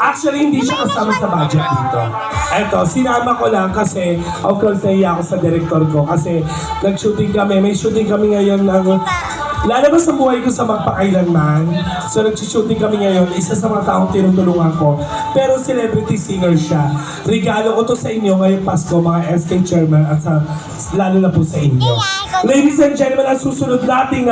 Actually, hindi siya kasama sa budget dito. Eto, sinama ko lang kasi, of course, nahiya ako sa director ko kasi nag-shooting kami. May shooting kami ngayon ng lalabas ang buhay ko sa magpakailanman. So nag-shooting kami ngayon, isa sa mga taong tinutulungan ko. Pero celebrity singer siya. Regalo ko to sa inyo ngayong Pasko, mga SK Chairman, at lalo na po sa inyo. Ladies and gentlemen, ang susunod nating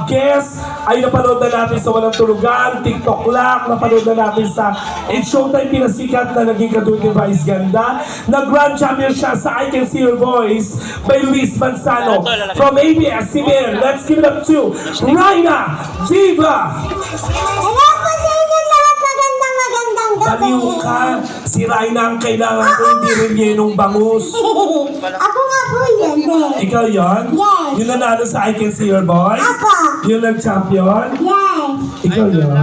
guest ay napanood na natin sa Walang Tulugan, TikTok Lock, napanood na natin sa It's Showtime, pinasikat na naging katulad ni Vice Ganda. Nag-grand champion siya sa I Can See Your Voice by Luis Manzano. From ABS-CBN, let's give it up to Raina Diva! Hello po sa inyo lahat, magandang gabi. Baliw ka, si Raina ang kailangan ko, hindi rin yenong bangus. Ako nga po yan eh. Ikaw yon? Yes. Yung nanalo sa I Can See Your Voice? Ako. Yung nag-champion? Yes. Ikaw yun?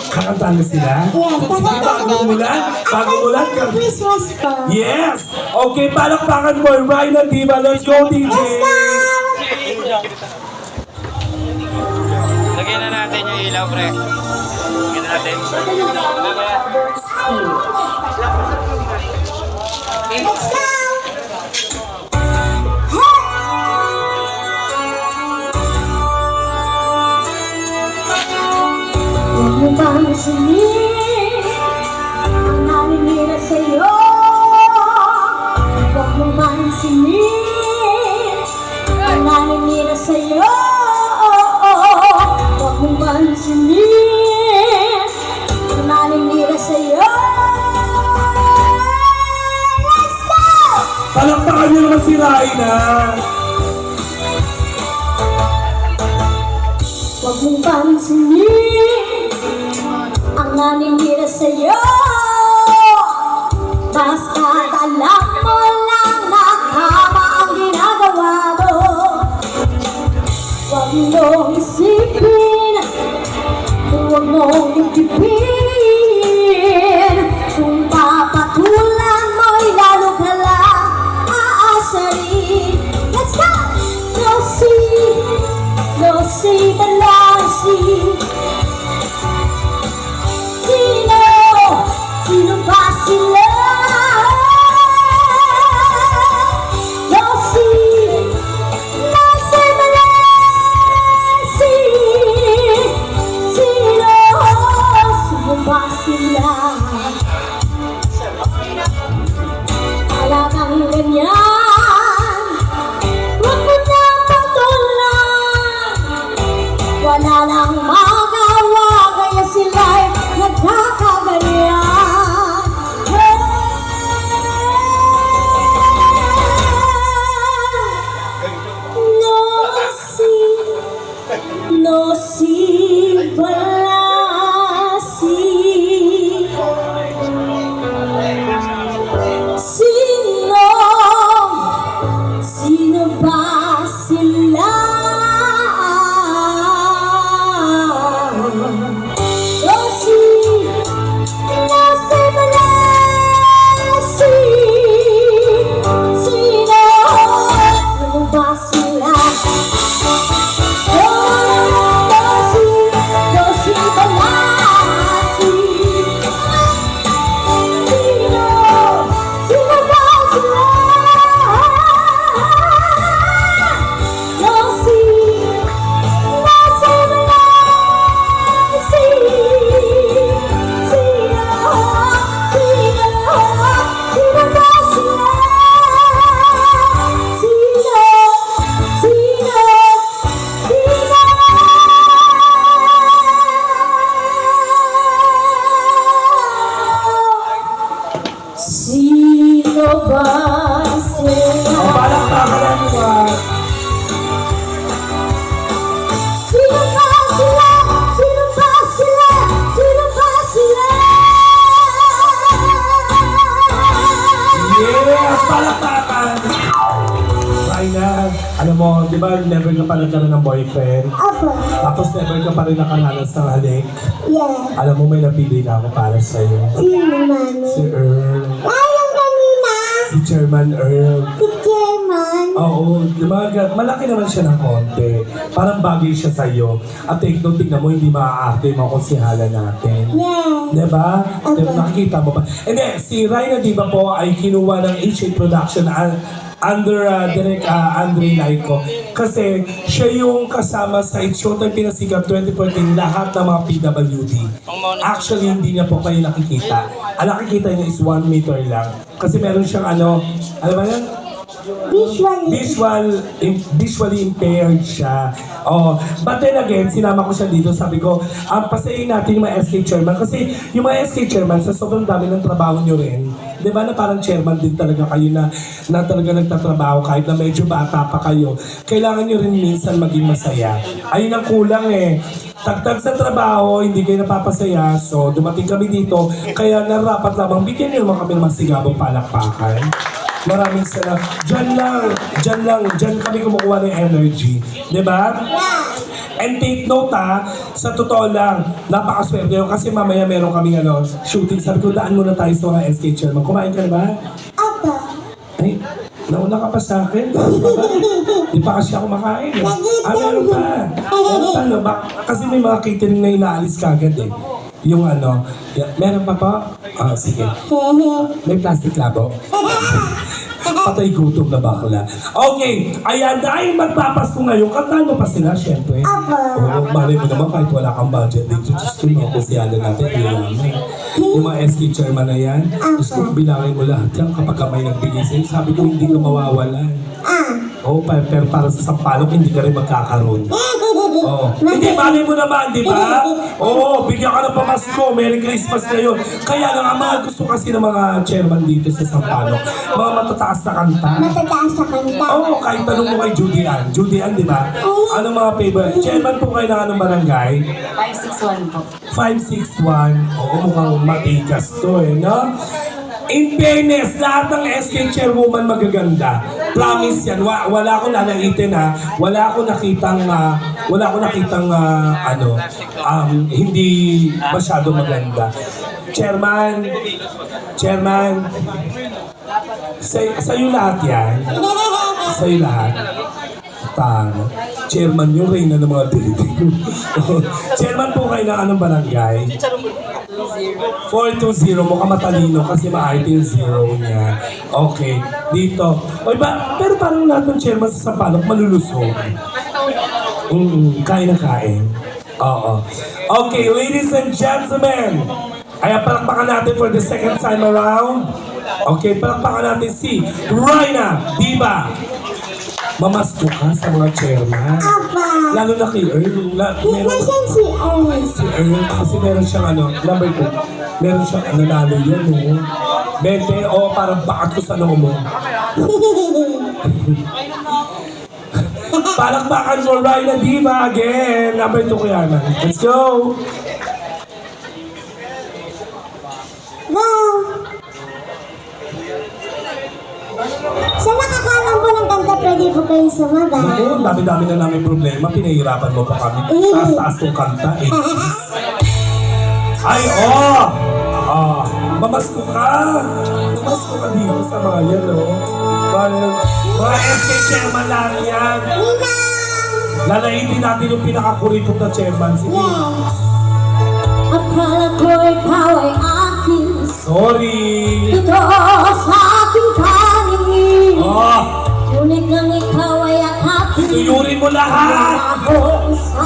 Kakanta na sila? Yes. Bagong ulan? Bagong ulan? Ako Christmas po. Yes! Okay, palakpakan mo, Raina Diva. Let's go, DJ! Let's go! Lagyan na natin yung ilaw, pre. Lagyan na natin. Let's go! Huwag mo bang sinin ang naninira sa'yo? Huwag mo bang sinin ang naninira sa'yo? Huwag mo bang sinin ang naninira sa'yo? Let's go! Palakpakan niyo naman si Raina! Huwag mong pansinin ang naninira sa'yo. Basta alam mo lang na tama ang ginagawa mo. Huwag mong isipin, huwag mong itipin. Kung papatulan mo'y lalo ka lang aasarin. Let's go! No see, but now see. Sino ba sila? No see, but now see. Sino ba sila? Talagang ganyan. Huwag mo na patulan. Wala lang magawa, kaya sila'y nagkakaganyan. No see, wala see. Sino ba sila? Sino ba sila? O, palakpakan natin ba? Sino ba sila? Sino ba sila? Sino ba sila? Yes! Palakpakan! Raina, alam mo, di ba never ka pa nagkaroon ng boyfriend? Apo. Tapos never ka pa rin nakalalas ng halik? Yeah. Alam mo, may napili na ako para sa'yo. Sino, mami? Si Earl. Ay, yung kanina. Si Chairman Earl. Si Chairman. Oo, di ba? Malaki naman siya ng konti. Parang bagay siya sa'yo. At tignan mo, hindi maaarte yung mga konsihala natin. Yeah. Di ba? Okay. Nakikita mo ba? Hindi, si Rhina di ba po ay kinuha ng H8 Production under Direk Andre Laico. Kasi siya yung kasama sa It's Showtime Pinasikat 2014 lahat ng mga PWD. Actually, hindi niya po kayo nakikita. Ang nakikita niya is 1 meter lang. Kasi meron siyang ano ba yan? Visually impaired siya. Oh, but then again, sinama ko siya dito, sabi ko, pasayin natin yung mga SK chairman kasi yung mga SK chairman sa sobrang dami ng trabaho nyo rin, di ba na parang chairman din talaga kayo na talaga nagtatrabaho kahit na medyo bata pa kayo, kailangan nyo rin minsan maging masaya. Ayun ang kulang eh. Tagtag sa trabaho, hindi kayo napapasaya, so dumating kami dito, kaya narapat lamang bigyan nyo naman kami ng masigabong palakpakan. Maraming salamat. Diyan kami kumukuha ng energy. Di ba? And take note sa totoo lang, napakaswerte yun kasi mamaya meron kami shooting. Sabi ko, daan muna tayo sa mga SK chairman. Kumain ka na ba? Apa. Ay, nauna ka pa sa akin. Di pa kasi ako makain. Meron pa. Meron pa. Kasi may mga catering na inaalis kagad eh. Yung meron pa po? Sige. May plastic labo. Patay gutom na bakla. Okay, ayan, dahil magpapasko ngayon, kantahan mo pa sila, syempre. Oo, malay mo naman kahit wala kang budget dito. Diyos ko, mga kusyado natin, ilaman. Yung mga SK chairman na yan, gusto ko bilangin mo lahat yan kapag ka may nagbigay sa'yo. Sabi ko, hindi ka mawawalan. Oo, pero para sa sampalok, hindi ka rin magkakaroon. Oo. Hindi, malay mo naman, di ba? Oo, bigyan ka ng pamasko, Merry Christmas ngayon. Kaya lang, ang mga gusto kasi ng mga chairman dito sa Sampaloc, mga matataas na kanta. Matataas sa kanta. Oo, kahit tanong mo kay Judy Ann. Judy Ann, di ba? Ano mga favorite? Chairman po kayo ng anong barangay? 561 po. 561. Oo, mukhang matikas to no? In fairness, lahat ng SK chairwoman magaganda. Promise yan. Wala akong nanaitin Wala akong nakitang hindi masyado maganda. Chairman, sa'yo lahat yan. Sa'yo lahat. Chairman yung reyna ng mga building. Chairman po kayo ng anong barangay? 420, mukhang matalino kasi ma-IT yung zero niya. Okay, dito. Pero parang lahat ng chairman sa Sampaloc malulusog. Kain na kain. Oo. Okay, ladies and gentlemen. Ay, palakpakan natin for the second time around. Okay, palakpakan natin si Rhina Diba. Mamasko ka sa mga chairman. Lalo na kay Earl. Nasaan si Ernest? Si Earl, kasi meron siyang number 2. Meron siyang nanalo yun, no? 20, parang bakat ko sa noo mo. Palakpakan for Rhina Diva again. Number 2 ko yan, man. Let's go! Wow! Sa nakakalam po ng kanta, pwede po kayo sumaga. Naku, dami-dami na namin problema. Pinahirapan mo pa kami. Taas-taas yung kanta, eh. Ay, mamasko ka. Mamasko ka dito sa mga yan, no? Mga SK chairman lang yan. Lalaitin natin yung pinakakuripot na chairman. Sige. Akala ko ikaw ay akin. Sorry. Ito sa aking kaningin. Ngunit nang ikaw ay akapin. Suyurin mo lahat. Ako sa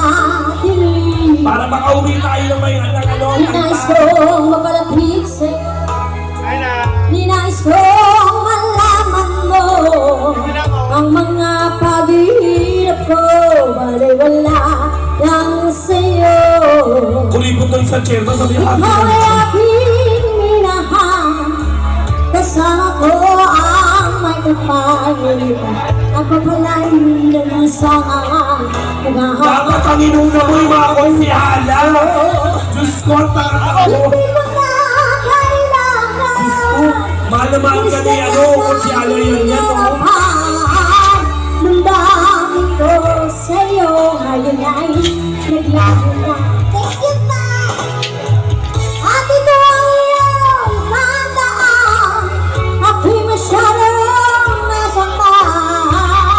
dilim. Para makauwi tayo ng may Ninais kong mapalapit sa'yo. Ninais kong malaman mo ang mga paghihirap ko. Baliwala lang sa'yo. Kuripot to isang chairman. Sabi Ikaw ay aking minahal. Kasama ko ang may kapalitan. Ako pala'y nag-asang dapat ang inuna mo yung mga konsihala. Diyos ko, ang tanga ako. Hindi mo na kailangan. Diyos ko, mahal na mahal ka ni konsihala yan, no? Nung dami ko sa'yo, ngayon ay naglaho na. Thank you, ma! At ito ang iyong tandaan. Ako'y masyadong nasaktan.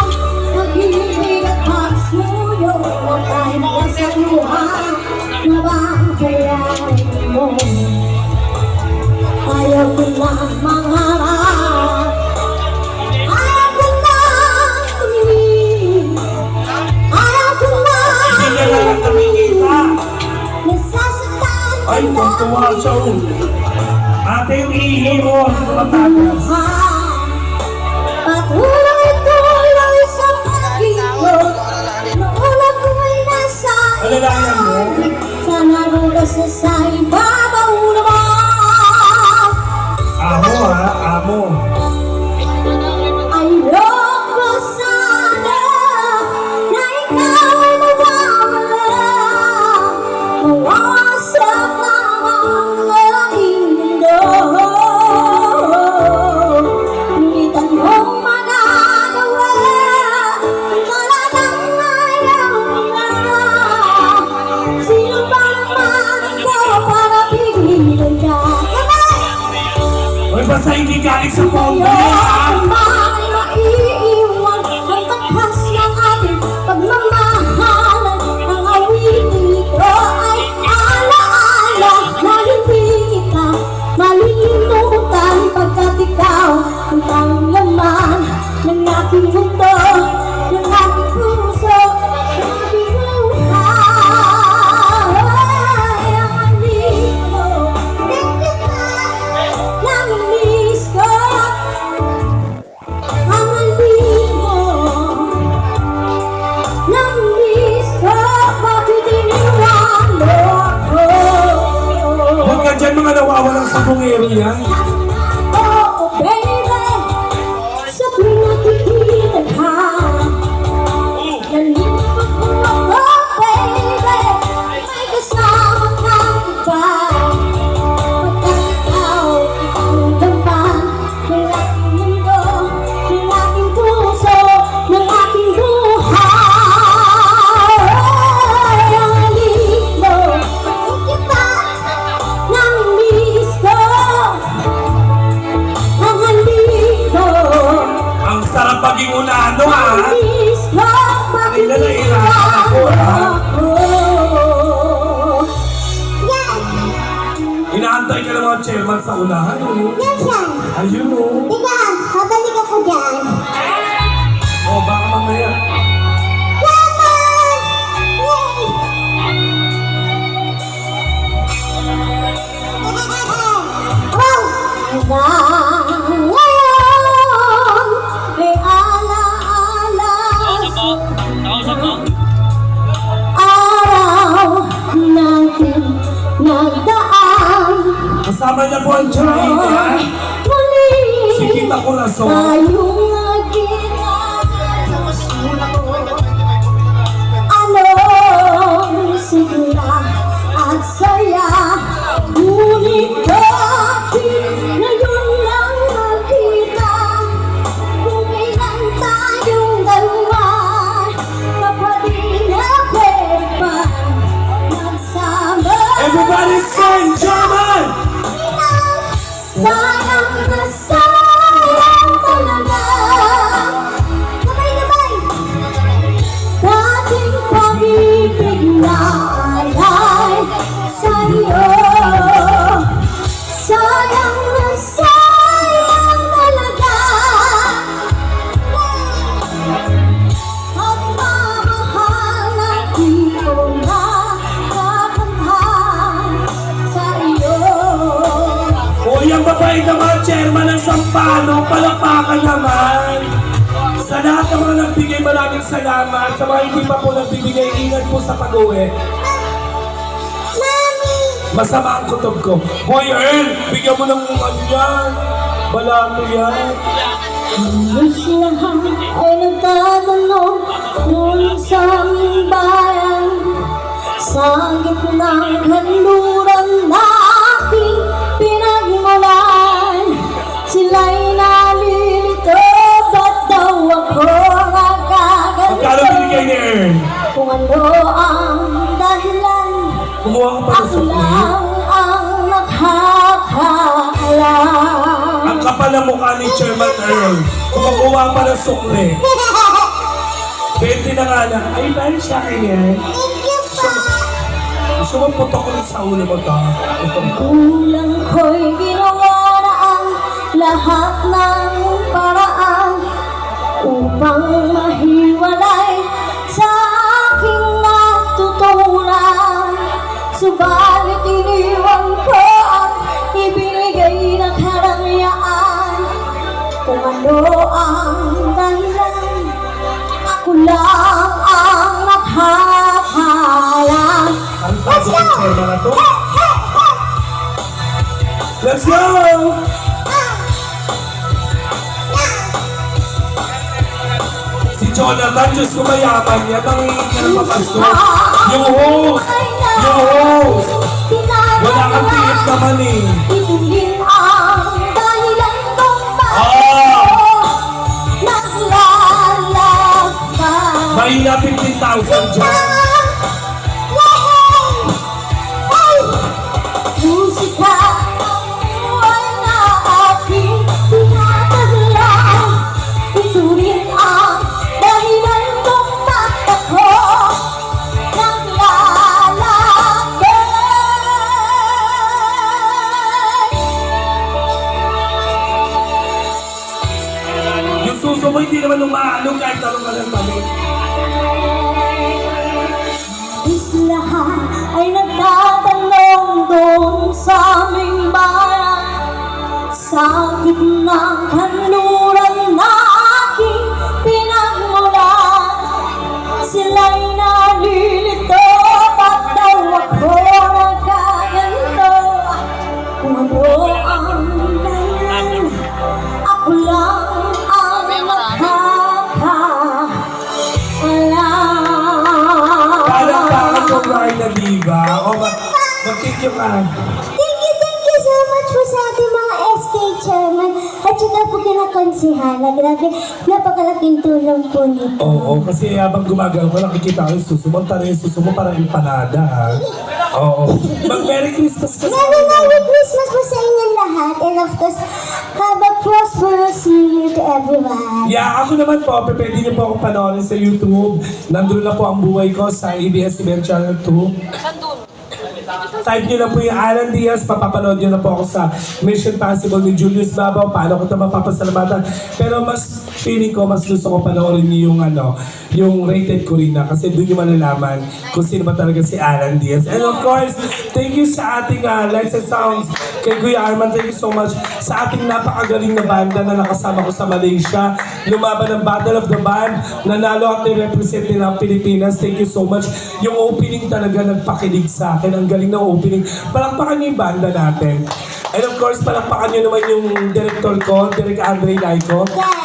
Ay, tuwa siya. Ate, yung ihi mo. Matagas. Patuloy-tuloy sa pag-ikot. Naulap ko'y nasa Alalayan mo. sana rugas na sa ibabaw naman. Amo ha, amo. Ayoko sana na ikaw ay mawawala. Mawasak lang ang aking mundo. Ngunit anong magagawa? Talagang ayaw na. Sino ba naman ako para pigilan ka? Uy, basta hindi galing sa phone mo Ayaw ha. may maiiwan ang takas ng ating pagmamahalan. Ang awitin ito ay alaala na hindi kita malilimutan pagkat ikaw ang tanging laman ng aking mundo, ng aking puso, ng aking buhay. Ang aling mo, namimiss ko. Ang aling mo, namimiss ko. Bakit iniwan mo ako? Huwag ka dyan mga nawawalang sabongero yan. Oh, baby, sa tuwing nakikita ka, nalilibot mo ako, baby, may kasama kang iba. Pagkat ikaw ang laman ng aking mundo, ng aking puso, ng aking buhay. Ang aling mo, kita, namimiss ko. Ang aling mo, Ang sarap maging unano ha. namimiss ko. Bakit Ay, nalairapan ako, ha? ako? Yan! Inaantay ka ng mga chairman sa unahan. Oh. Yan siya! Ayun oh. Teka, habalik ako dyan. Oh, baka mamaya. Yaman! Yay! Wow! Hanggang ngayon, may alaala araw natin nagdaan. Kasama niya po ang chairman niya. Muli Si Kita Corazon. tayong nagkita. Anong sigla at saya, ngunit bakit ngayon lang nakita? Kung ilan tayong dalawa, kapatid na pwede pa magsama. Everybody sing, chairman! Sayang na sayang talaga. Sabay-sabay. Dating pag-ibig na alay sa'yo. Sayang na sayang talaga. At mamahal na di ko na kakamtan sa iyo. O yung babae naman, chairman ng Sampano, palakpakan naman. Sa lahat ng mga nagbigay, maraming salamat. Sa mga hindi pa po nagbibigay, ingat po sa pag-uwi. Mami! Masama ang kutob ko. Hoy, Earl, bigyan mo ng ano yan. Balato yan. Halos lahat ay nagtatanong kung sa aming bayan. Sa gitnang kanluran na aking pinagmulan, sila'y nalilito, ba't daw ako Magkano nagagalito? binigay ni Earl? Kung ano ang dahilan, Kumuha ka pa ng ako sukli. lang ang nakakaalam. Ang kapal ng mukha ni Chairman Earl. Kumukuha pa ng sukli. 20 na nga lang. Ay, dahil siya akin yan. Thank you pa! Gusto mo putok ulit sa ulo mo to? Ito. Kulang ko'y ginawa na ang lahat ng paraan upang mahiwalay sa aking natutunan. Subalit At iniwan ko ang ibinigay ng karangyaan. Kung ano ang dahilan, ako lang ang nakakalam. Ang Let's tago go! ng tema na to. Hey, hey, hey! Let's go! Si Jonathan, Diyos ko mayaman niya. Mangingi ka ng papasko. Yung host! Yung host! Wala kang tiip naman eh. Ituloy ang dahilan kung Ah! naglalakbay. Mahina 15,000 dyan. Musika ay na aking tinataglan. Ito rin ang dahilan kung bakit ako naglalakbay. Yung suso mo hindi naman umaalog kahit anong ka ng mali. Lahat ay nagtatanong doon sa aming bayan. Sa gitnang kanluran na aking pinagmulan, sila'y nalilito, ba't daw ako nagkaganto? Kung ano ang dahilan, ako lang ang makakaalam. Parang parang yung Ryan na diba? O mag-thank you ka. Thank you so much po sa ating mga SK chairman at saka po kinakonsihala. Grabe, napakalaking tulong po nito. Oo, kasi habang gumagawa ko, nakikita ko yung suso mo. Tara yung suso mo parang empanada, ha? Oo. Mag-Merry Christmas ka sa Merry Christmas po sa inyo lahat, and of course, have a prosperous New Year to everyone. Yeah, ako naman po, pwede niyo po akong panoorin sa YouTube. Nandun na po ang buhay ko sa ABS-CBN Channel 2. Type nyo na po yung Alan Diaz, papapanood nyo na po ako sa Mission Possible ni Julius Babaw, paano ko ito mapapasalamatan. Pero mas feeling ko, mas gusto ko panoorin nyo yung yung rated ko rin na, kasi doon nyo malalaman kung sino ba talaga si Alan Diaz. And of course, thank you sa ating Lights and Sounds, kay Kuya Arman, thank you so much sa ating napakagaling na banda na nakasama ko sa Malaysia. Lumaban ng Battle of the Band, nanalo at nirepresent din ang Pilipinas. Thank you so much. Yung opening talaga nagpakilig sa akin. Ang galing ng opening. Palakpakan niyo yung banda natin. And of course, palakpakan niyo naman yung director ko, Direk Andre Laico. Yeah.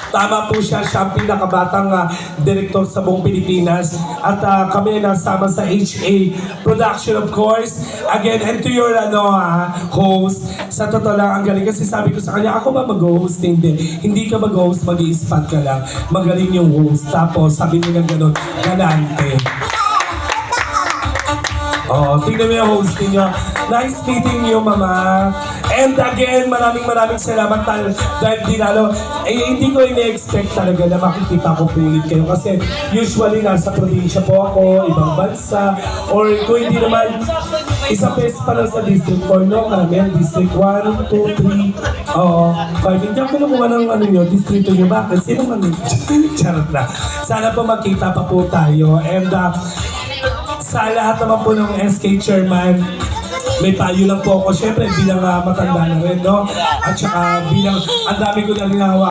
Tama po siya, siya ang pinakabatang director sa buong Pilipinas. At kami ay nasama sa HA Production, of course. Again, and to your host, sa totoo lang, ang galing. Kasi sabi ko sa kanya, ako ba mag-host? Hindi ka mag-host, mag-i-spot ka lang. Magaling yung host. Tapos sabi niya gano'n, galante. Oo, tingnan mo yung hosting niyo. Nice meeting you, Mama. And again, maraming salamat dahil dinalo. Hindi ko ina-expect talaga na makikita ko po ulit kayo. Kasi usually nasa probinsya po ako, ibang bansa, or kung hindi naman, isang beses pa lang sa District 4, no? Karamihan, District 1, 2, 3, 5. Hindi ako nakuha ng nyo, distrito nyo. Bakit? Sino man yun? Charot na. Sana po magkita pa po tayo. And sa lahat naman po ng SK Chairman, may payo lang po ako. Siyempre, bilang matanda na rin, no? At saka bilang, ang dami ko na rin nahawa.